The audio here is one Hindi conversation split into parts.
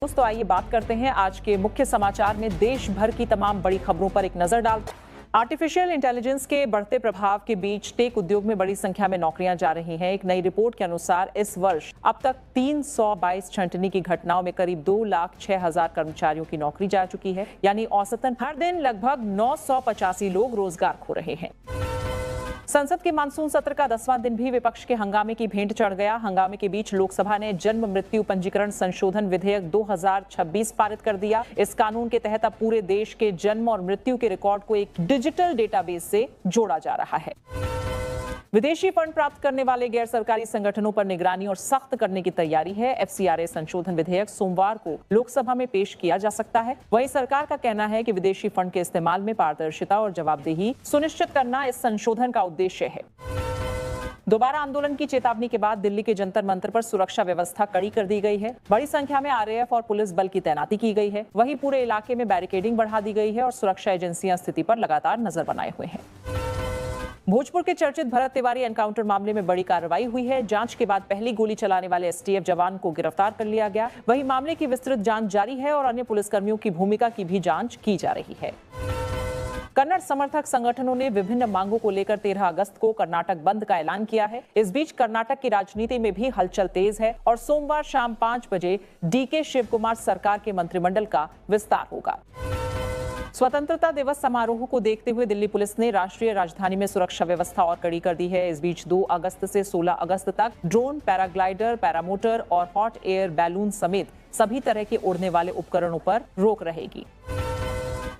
दोस्तों आइए बात करते हैं आज के मुख्य समाचार में देश भर की तमाम बड़ी खबरों पर एक नजर डालते हैं। आर्टिफिशियल इंटेलिजेंस के बढ़ते प्रभाव के बीच टेक उद्योग में बड़ी संख्या में नौकरियां जा रही हैं। एक नई रिपोर्ट के अनुसार इस वर्ष अब तक 322 छंटनी की घटनाओं में करीब 2,06,000 कर्मचारियों की नौकरी जा चुकी है, यानी औसतन हर दिन लगभग 985 लोग रोजगार खो रहे हैं। संसद के मानसून सत्र का 10वां दिन भी विपक्ष के हंगामे की भेंट चढ़ गया। हंगामे के बीच लोकसभा ने जन्म मृत्यु पंजीकरण संशोधन विधेयक 2026 पारित कर दिया। इस कानून के तहत अब पूरे देश के जन्म और मृत्यु के रिकॉर्ड को एक डिजिटल डेटाबेस से जोड़ा जा रहा है। विदेशी फंड प्राप्त करने वाले गैर सरकारी संगठनों पर निगरानी और सख्त करने की तैयारी है। FCRA संशोधन विधेयक सोमवार को लोकसभा में पेश किया जा सकता है। वहीं सरकार का कहना है कि विदेशी फंड के इस्तेमाल में पारदर्शिता और जवाबदेही सुनिश्चित करना इस संशोधन का उद्देश्य है। दोबारा आंदोलन की चेतावनी के बाद दिल्ली के जंतर मंतर पर सुरक्षा व्यवस्था कड़ी कर दी गई है। बड़ी संख्या में RAF और पुलिस बल की तैनाती की गई है। वहीं पूरे इलाके में बैरिकेडिंग बढ़ा दी गई है और सुरक्षा एजेंसियां स्थिति पर लगातार नजर बनाए हुए हैं। भोजपुर के चर्चित भरत तिवारी एनकाउंटर मामले में बड़ी कार्रवाई हुई है। जांच के बाद पहली गोली चलाने वाले STF जवान को गिरफ्तार कर लिया गया। वहीं मामले की विस्तृत जांच जारी है और अन्य पुलिसकर्मियों की भूमिका की भी जांच की जा रही है। कन्नड़ समर्थक संगठनों ने विभिन्न मांगों को लेकर 13 अगस्त को कर्नाटक बंद का ऐलान किया है। इस बीच कर्नाटक की राजनीति में भी हलचल तेज है और सोमवार शाम 5 बजे DK शिवकुमार सरकार के मंत्रिमंडल का विस्तार होगा। स्वतंत्रता दिवस समारोह को देखते हुए दिल्ली पुलिस ने राष्ट्रीय राजधानी में सुरक्षा व्यवस्था और कड़ी कर दी है। इस बीच 2 अगस्त से 16 अगस्त तक ड्रोन, पैराग्लाइडर, पैरामोटर और हॉट एयर बैलून समेत सभी तरह के उड़ने वाले उपकरणों पर रोक रहेगी।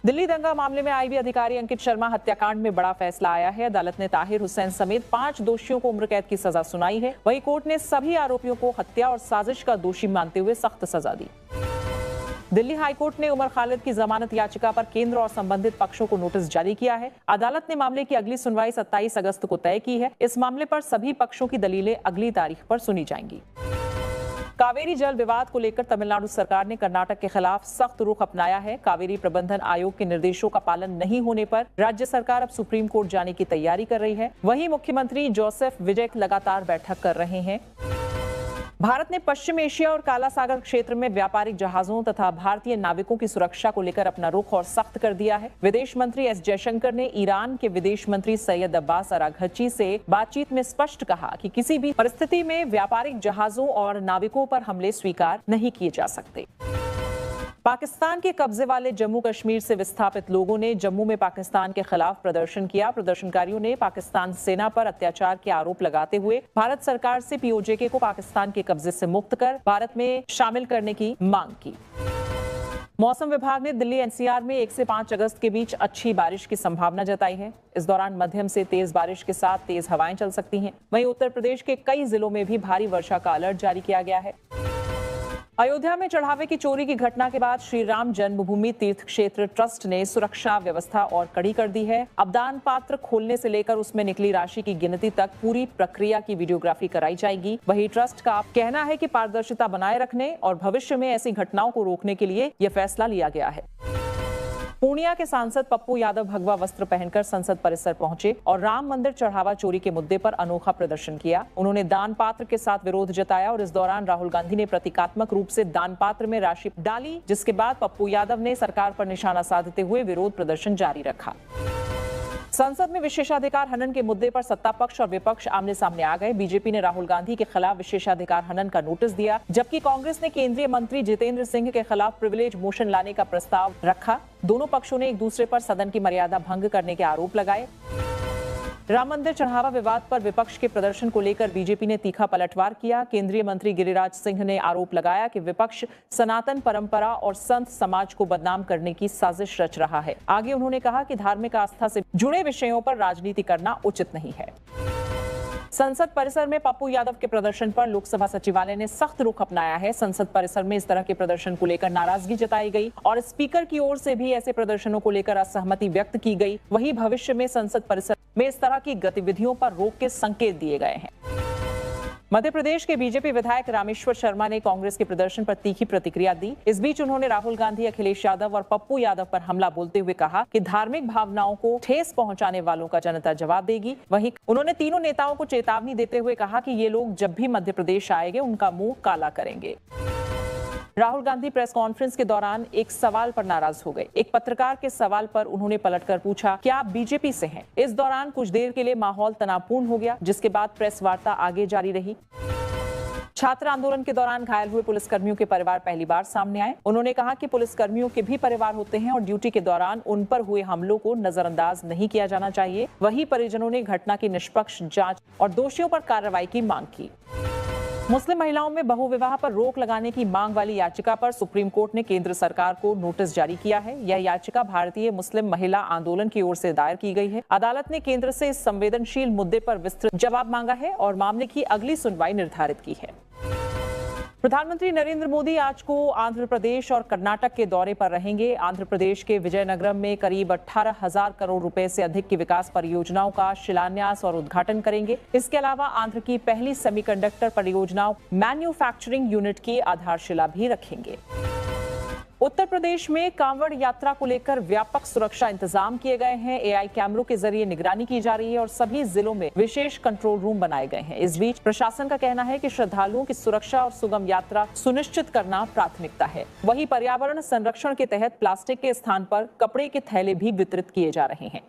दिल्ली दंगा मामले में IB अधिकारी अंकित शर्मा हत्याकांड में बड़ा फैसला आया है। अदालत ने ताहिर हुसैन समेत 5 दोषियों को उम्र कैद की सजा सुनाई है। वहीं कोर्ट ने सभी आरोपियों को हत्या और साजिश का दोषी मानते हुए सख्त सजा दी। दिल्ली हाईकोर्ट ने उमर खालिद की जमानत याचिका पर केंद्र और संबंधित पक्षों को नोटिस जारी किया है। अदालत ने मामले की अगली सुनवाई 27 अगस्त को तय की है। इस मामले पर सभी पक्षों की दलीलें अगली तारीख पर सुनी जाएंगी। कावेरी जल विवाद को लेकर तमिलनाडु सरकार ने कर्नाटक के खिलाफ सख्त रुख अपनाया है। कावेरी प्रबंधन आयोग के निर्देशों का पालन नहीं होने पर राज्य सरकार अब सुप्रीम कोर्ट जाने की तैयारी कर रही है। वहीं मुख्यमंत्री जोसेफ विजय लगातार बैठक कर रहे हैं। भारत ने पश्चिम एशिया और काला सागर क्षेत्र में व्यापारिक जहाजों तथा भारतीय नाविकों की सुरक्षा को लेकर अपना रुख और सख्त कर दिया है। विदेश मंत्री S जयशंकर ने ईरान के विदेश मंत्री सैयद अब्बास अराघची से बातचीत में स्पष्ट कहा कि किसी भी परिस्थिति में व्यापारिक जहाजों और नाविकों पर हमले स्वीकार नहीं किए जा सकते। पाकिस्तान के कब्जे वाले जम्मू कश्मीर से विस्थापित लोगों ने जम्मू में पाकिस्तान के खिलाफ प्रदर्शन किया। प्रदर्शनकारियों ने पाकिस्तान सेना पर अत्याचार के आरोप लगाते हुए भारत सरकार से POJK को पाकिस्तान के कब्जे से मुक्त कर भारत में शामिल करने की मांग की। मौसम विभाग ने दिल्ली NCR में 1 से 5 अगस्त के बीच अच्छी बारिश की संभावना जताई है। इस दौरान मध्यम से तेज बारिश के साथ तेज हवाएं चल सकती हैं। वहीं उत्तर प्रदेश के कई जिलों में भी भारी वर्षा का अलर्ट जारी किया गया है। अयोध्या में चढ़ावे की चोरी की घटना के बाद श्री राम जन्मभूमि तीर्थ क्षेत्र ट्रस्ट ने सुरक्षा व्यवस्था और कड़ी कर दी है। अब दान पात्र खोलने से लेकर उसमें निकली राशि की गिनती तक पूरी प्रक्रिया की वीडियोग्राफी कराई जाएगी। वहीं ट्रस्ट का कहना है कि पारदर्शिता बनाए रखने और भविष्य में ऐसी घटनाओं को रोकने के लिए यह फैसला लिया गया है। पूर्णिया के सांसद पप्पू यादव भगवा वस्त्र पहनकर संसद परिसर पहुंचे और राम मंदिर चढ़ावा चोरी के मुद्दे पर अनोखा प्रदर्शन किया। उन्होंने दान पात्र के साथ विरोध जताया और इस दौरान राहुल गांधी ने प्रतीकात्मक रूप से दान पात्र में राशि डाली, जिसके बाद पप्पू यादव ने सरकार पर निशाना साधते हुए विरोध प्रदर्शन जारी रखा। संसद में विशेषाधिकार हनन के मुद्दे पर सत्ता पक्ष और विपक्ष आमने सामने आ गए। बीजेपी ने राहुल गांधी के खिलाफ विशेषाधिकार हनन का नोटिस दिया, जबकि कांग्रेस ने केंद्रीय मंत्री जितेंद्र सिंह के खिलाफ प्रिविलेज मोशन लाने का प्रस्ताव रखा। दोनों पक्षों ने एक दूसरे पर सदन की मर्यादा भंग करने के आरोप लगाए। राम मंदिर चढ़ावा विवाद पर विपक्ष के प्रदर्शन को लेकर बीजेपी ने तीखा पलटवार किया। केंद्रीय मंत्री गिरिराज सिंह ने आरोप लगाया कि विपक्ष सनातन परंपरा और संत समाज को बदनाम करने की साजिश रच रहा है। आगे उन्होंने कहा कि धार्मिक आस्था से जुड़े विषयों पर राजनीति करना उचित नहीं है। संसद परिसर में पप्पू यादव के प्रदर्शन पर लोकसभा सचिवालय ने सख्त रुख अपनाया है। संसद परिसर में इस तरह के प्रदर्शन को लेकर नाराजगी जताई गई और स्पीकर की ओर से भी ऐसे प्रदर्शनों को लेकर असहमति व्यक्त की गई। वहीं भविष्य में संसद परिसर में इस तरह की गतिविधियों पर रोक के संकेत दिए गए हैं। मध्य प्रदेश के बीजेपी विधायक रामेश्वर शर्मा ने कांग्रेस के प्रदर्शन पर तीखी प्रतिक्रिया दी। इस बीच उन्होंने राहुल गांधी, अखिलेश यादव और पप्पू यादव पर हमला बोलते हुए कहा कि धार्मिक भावनाओं को ठेस पहुंचाने वालों का जनता जवाब देगी। वहीं उन्होंने तीनों नेताओं को चेतावनी देते हुए कहा कि ये लोग जब भी मध्य प्रदेश आएंगे उनका मुंह काला करेंगे। राहुल गांधी प्रेस कॉन्फ्रेंस के दौरान एक सवाल पर नाराज हो गए। एक पत्रकार के सवाल पर उन्होंने पलटकर पूछा, क्या आप बीजेपी से हैं? इस दौरान कुछ देर के लिए माहौल तनावपूर्ण हो गया, जिसके बाद प्रेस वार्ता आगे जारी रही। छात्र आंदोलन के दौरान घायल हुए पुलिसकर्मियों के परिवार पहली बार सामने आए। उन्होंने कहा कि पुलिसकर्मियों के भी परिवार होते हैं और ड्यूटी के दौरान उन पर हुए हमलों को नजरअंदाज नहीं किया जाना चाहिए। वहीं परिजनों ने घटना की निष्पक्ष जांच और दोषियों पर कार्रवाई की मांग की। मुस्लिम महिलाओं में बहुविवाह पर रोक लगाने की मांग वाली याचिका पर सुप्रीम कोर्ट ने केंद्र सरकार को नोटिस जारी किया है। यह याचिका भारतीय मुस्लिम महिला आंदोलन की ओर से दायर की गई है। अदालत ने केंद्र से इस संवेदनशील मुद्दे पर विस्तृत जवाब मांगा है और मामले की अगली सुनवाई निर्धारित की है। प्रधानमंत्री नरेंद्र मोदी आज को आंध्र प्रदेश और कर्नाटक के दौरे पर रहेंगे। आंध्र प्रदेश के विजयनगरम में करीब 18,000 करोड़ रुपए से अधिक की विकास परियोजनाओं का शिलान्यास और उद्घाटन करेंगे। इसके अलावा आंध्र की पहली सेमीकंडक्टर परियोजना मैन्युफैक्चरिंग यूनिट की आधारशिला भी रखेंगे। उत्तर प्रदेश में कांवड़ यात्रा को लेकर व्यापक सुरक्षा इंतजाम किए गए हैं। एआई कैमरों के जरिए निगरानी की जा रही है और सभी जिलों में विशेष कंट्रोल रूम बनाए गए हैं। इस बीच प्रशासन का कहना है कि श्रद्धालुओं की सुरक्षा और सुगम यात्रा सुनिश्चित करना प्राथमिकता है। वहीं पर्यावरण संरक्षण के तहत प्लास्टिक के स्थान पर कपड़े के थैले भी वितरित किए जा रहे हैं।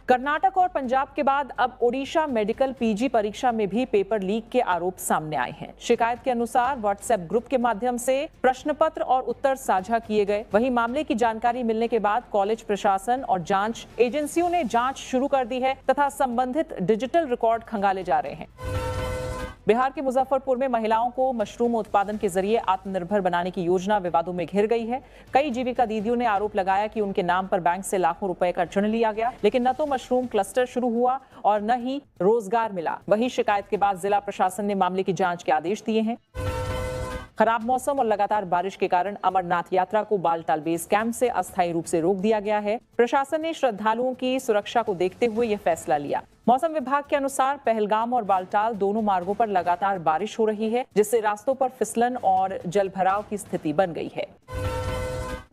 कर्नाटक और पंजाब के बाद अब ओडिशा मेडिकल पीजी परीक्षा में भी पेपर लीक के आरोप सामने आए हैं। शिकायत के अनुसार व्हाट्सएप ग्रुप के माध्यम से प्रश्न पत्र और उत्तर साझा किए गए। वहीं मामले की जानकारी मिलने के बाद कॉलेज प्रशासन और जांच एजेंसियों ने जांच शुरू कर दी है तथा संबंधित डिजिटल रिकॉर्ड खंगाले जा रहे हैं। बिहार के मुजफ्फरपुर में महिलाओं को मशरूम उत्पादन के जरिए आत्मनिर्भर बनाने की योजना विवादों में घिर गई है। कई जीविका दीदियों ने आरोप लगाया कि उनके नाम पर बैंक से लाखों रुपए का ऋण लिया गया, लेकिन न तो मशरूम क्लस्टर शुरू हुआ और न ही रोजगार मिला। वहीं शिकायत के बाद जिला प्रशासन ने मामले की जांच के आदेश दिए हैं। खराब मौसम और लगातार बारिश के कारण अमरनाथ यात्रा को बालटाल बेस कैंप से अस्थायी रूप से रोक दिया गया है। प्रशासन ने श्रद्धालुओं की सुरक्षा को देखते हुए यह फैसला लिया। मौसम विभाग के अनुसार पहलगाम और बालटाल दोनों मार्गों पर लगातार बारिश हो रही है, जिससे रास्तों पर फिसलन और जलभराव की स्थिति बन गई है।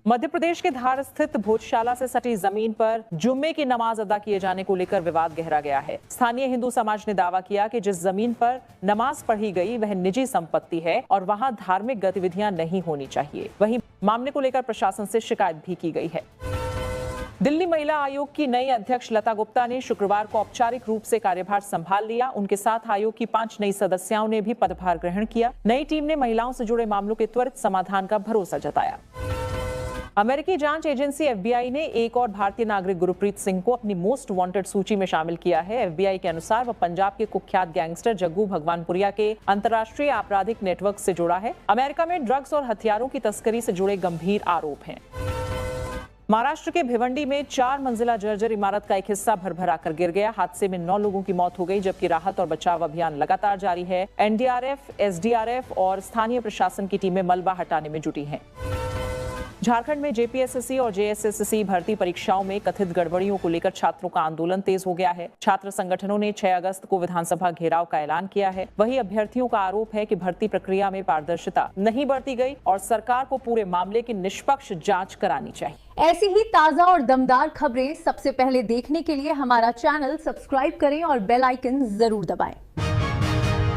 मध्य प्रदेश के धार स्थित भोजशाला से सटी जमीन पर जुम्मे की नमाज अदा किए जाने को लेकर विवाद गहरा गया है। स्थानीय हिंदू समाज ने दावा किया कि जिस जमीन पर नमाज पढ़ी गई वह निजी संपत्ति है और वहां धार्मिक गतिविधियां नहीं होनी चाहिए। वहीं मामले को लेकर प्रशासन से शिकायत भी की गई है। दिल्ली महिला आयोग की नई अध्यक्ष लता गुप्ता ने शुक्रवार को औपचारिक रूप से कार्यभार संभाल लिया। उनके साथ आयोग की 5 नई सदस्यों ने भी पदभार ग्रहण किया। नई टीम ने महिलाओं से जुड़े मामलों के त्वरित समाधान का भरोसा जताया। अमेरिकी जांच एजेंसी एफबीआई ने एक और भारतीय नागरिक गुरप्रीत सिंह को अपनी मोस्ट वांटेड सूची में शामिल किया है। एफबीआई के अनुसार वह पंजाब के कुख्यात गैंगस्टर जग्गू भगवानपुरिया के अंतर्राष्ट्रीय आपराधिक नेटवर्क से जुड़ा है। अमेरिका में ड्रग्स और हथियारों की तस्करी से जुड़े गंभीर आरोप हैं। महाराष्ट्र के भिवंडी में 4 मंजिला जर्जर इमारत का एक हिस्सा भरभरा कर गिर गया। हादसे में 9 लोगों की मौत हो गई, जबकि राहत और बचाव अभियान लगातार जारी है। एनडीआरएफ, एसडीआरएफ और स्थानीय प्रशासन की टीमें मलबा हटाने में जुटी हैं। झारखंड में जेपीएसएससी और जेएसएससी भर्ती परीक्षाओं में कथित गड़बड़ियों को लेकर छात्रों का आंदोलन तेज हो गया है। छात्र संगठनों ने 6 अगस्त को विधानसभा घेराव का ऐलान किया है। वहीं अभ्यर्थियों का आरोप है कि भर्ती प्रक्रिया में पारदर्शिता नहीं बरती गई और सरकार को पूरे मामले की निष्पक्ष जांच करानी चाहिए। ऐसी ही ताजा और दमदार खबरें सबसे पहले देखने के लिए हमारा चैनल सब्सक्राइब करें और बेल आइकन जरूर दबाएं।